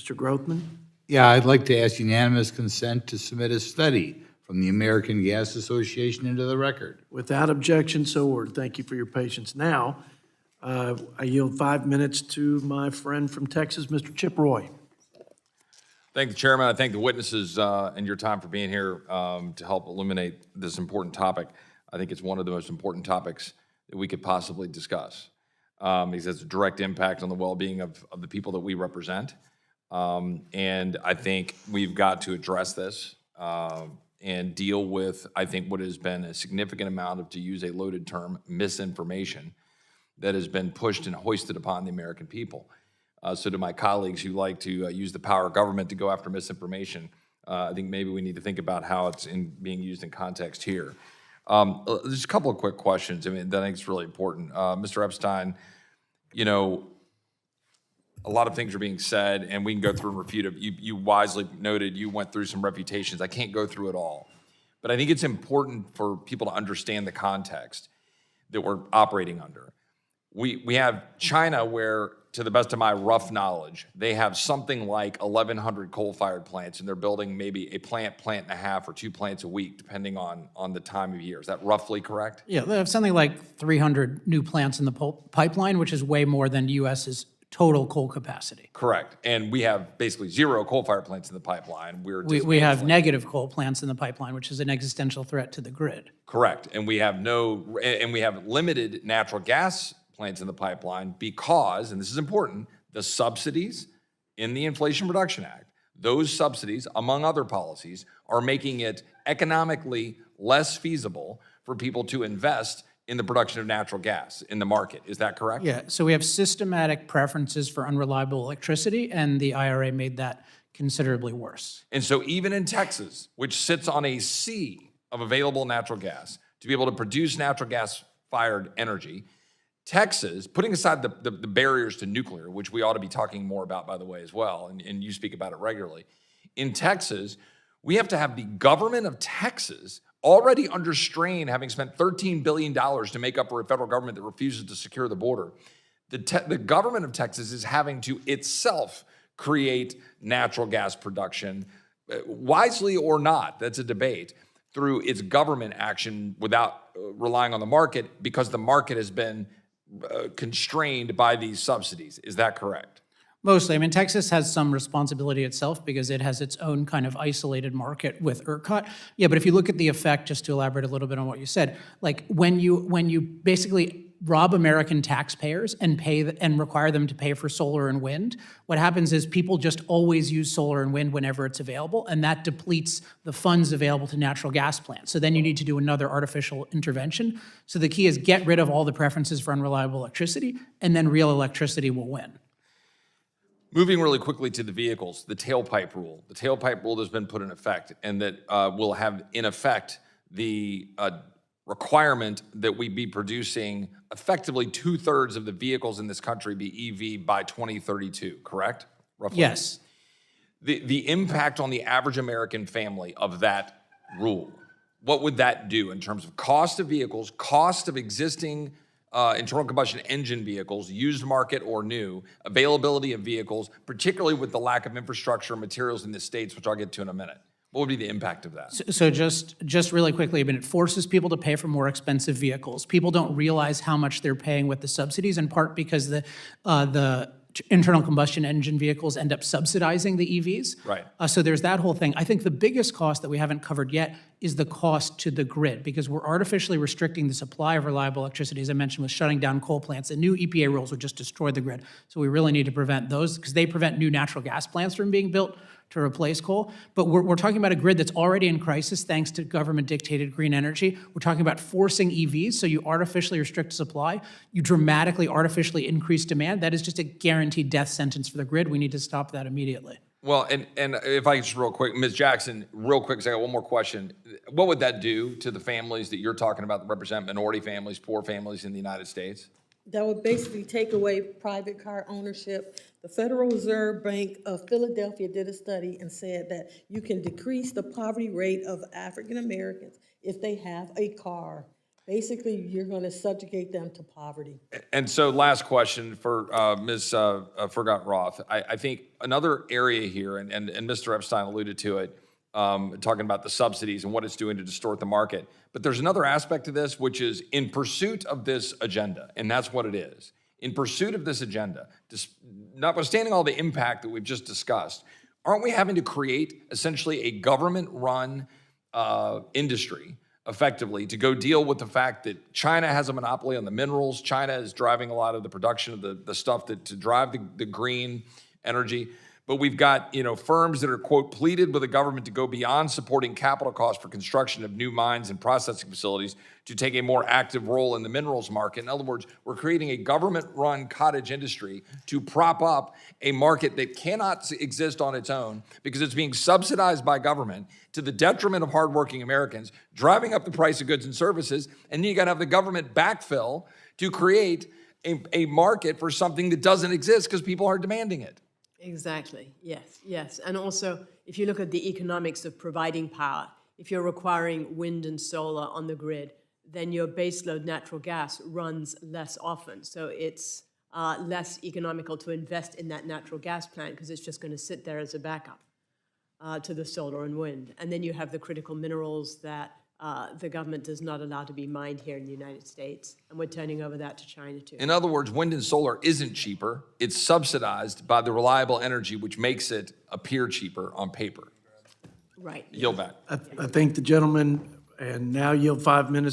Mr. Grothman? Yeah, I'd like to ask unanimous consent to submit a study from the American Gas Association into the record. Without objection, so ordered. Thank you for your patience. Now, I yield 5 minutes to my friend from Texas, Mr. Chip Roy. Thank the chairman. I thank the witnesses and your time for being here to help illuminate this important topic. I think it's one of the most important topics that we could possibly discuss because it's a direct impact on the well-being of the people that we represent. And I think we've got to address this and deal with, I think, what has been a significant amount of, to use a loaded term, misinformation that has been pushed and hoisted upon the American people. So to my colleagues who like to use the power of government to go after misinformation, I think maybe we need to think about how it's being used in context here. There's a couple of quick questions. I mean, that I think is really important. Mr. Epstein, you know, a lot of things are being said, and we can go through and refute it. You wisely noted you went through some refutations. I can't go through it all. But I think it's important for people to understand the context that we're operating under. We have China where, to the best of my rough knowledge, they have something like 1,100 coal-fired plants, and they're building maybe a plant and a half, or 2 plants a week, depending on the time of year. Is that roughly correct? Yeah, they have something like 300 new plants in the pipeline, which is way more than U.S.'s total coal capacity. Correct. And we have basically 0 coal-fired plants in the pipeline. We have negative coal plants in the pipeline, which is an existential threat to the grid. Correct. And we have limited natural gas plants in the pipeline because, and this is important, the subsidies in the Inflation Reduction Act, those subsidies, among other policies, are making it economically less feasible for people to invest in the production of natural gas in the market. Is that correct? Yeah, so we have systematic preferences for unreliable electricity, and the IRA made that considerably worse. And so even in Texas, which sits on a sea of available natural gas, to be able to produce natural gas-fired energy, Texas, putting aside the barriers to nuclear, which we ought to be talking more about, by the way, as well, and you speak about it regularly, in Texas, we have to have the government of Texas already under strain, having spent $13 billion to make up for a federal government that refuses to secure the border. The government of Texas is having to itself create natural gas production, wisely or not, that's a debate, through its government action without relying on the market, because the market has been constrained by these subsidies. Is that correct? Mostly. I mean, Texas has some responsibility itself because it has its own kind of isolated market with ERCOT. Yeah, but if you look at the effect, just to elaborate a little bit on what you said, like when you basically rob American taxpayers and require them to pay for solar and wind, what happens is people just always use solar and wind whenever it's available, and that depletes the funds available to natural gas plants. So then you need to do another artificial intervention. So the key is get rid of all the preferences for unreliable electricity, and then real electricity will win. Moving really quickly to the vehicles, the tailpipe rule. The tailpipe rule has been put in effect, and that will have in effect the requirement that we be producing effectively 2/3 of the vehicles in this country be EV by 2032, correct? Roughly. Yes. The impact on the average American family of that rule, what would that do in terms of cost of vehicles, cost of existing internal combustion engine vehicles, used market or new, availability of vehicles, particularly with the lack of infrastructure and materials in the states, which I'll get to in a minute? What would be the impact of that? So just really quickly, I mean, it forces people to pay for more expensive vehicles. People don't realize how much they're paying with the subsidies, in part because the internal combustion engine vehicles end up subsidizing the EVs. Right. So there's that whole thing. I think the biggest cost that we haven't covered yet is the cost to the grid, because we're artificially restricting the supply of reliable electricity, as I mentioned, with shutting down coal plants. The new EPA rules would just destroy the grid. So we really need to prevent those, because they prevent new natural gas plants from being built to replace coal. But we're talking about a grid that's already in crisis thanks to government-dictated green energy. We're talking about forcing EVs, so you artificially restrict supply. You dramatically artificially increase demand. That is just a guaranteed death sentence for the grid. We need to stop that immediately. Well, and if I just real quick, Ms. Jackson, real quick, because I got one more question. What would that do to the families that you're talking about that represent minority families, poor families in the United States? That would basically take away private car ownership. The Federal Reserve Bank of Philadelphia did a study and said that you can decrease the poverty rate of African Americans if they have a car. Basically, you're going to subjugate them to poverty. And so last question for Ms. Forgot Roth. I think another area here, and Mr. Epstein alluded to it, talking about the subsidies and what it's doing to distort the market. But there's another aspect to this, which is in pursuit of this agenda, and that's what it is. In pursuit of this agenda, notwithstanding all the impact that we've just discussed, aren't we having to create essentially a government-run industry effectively to go deal with the fact that China has a monopoly on the minerals? China is driving a lot of the production of the stuff to drive the green energy. But we've got, firms that are, quote, pleaded with the government to go beyond supporting capital costs for construction of new mines and processing facilities to take a more active role in the minerals market. In other words, we're creating a government-run cottage industry to prop up a market that cannot exist on its own because it's being subsidized by government to the detriment of hardworking Americans, driving up the price of goods and services, and then you got to have the government backfill to create a market for something that doesn't exist because people are demanding it. Exactly, yes. And also, if you look at the economics of providing power, if you're requiring wind and solar on the grid, then your baseload natural gas runs less often. So it's less economical to invest in that natural gas plant because it's just going to sit there as a backup to the solar and wind. And then you have the critical minerals that the government does not allow to be mined here in the United States, and we're turning over that to China too. In other words, wind and solar isn't cheaper. It's subsidized by the reliable energy, which makes it appear cheaper on paper. Right. Yield back. I think the gentleman, and now yield 5 minutes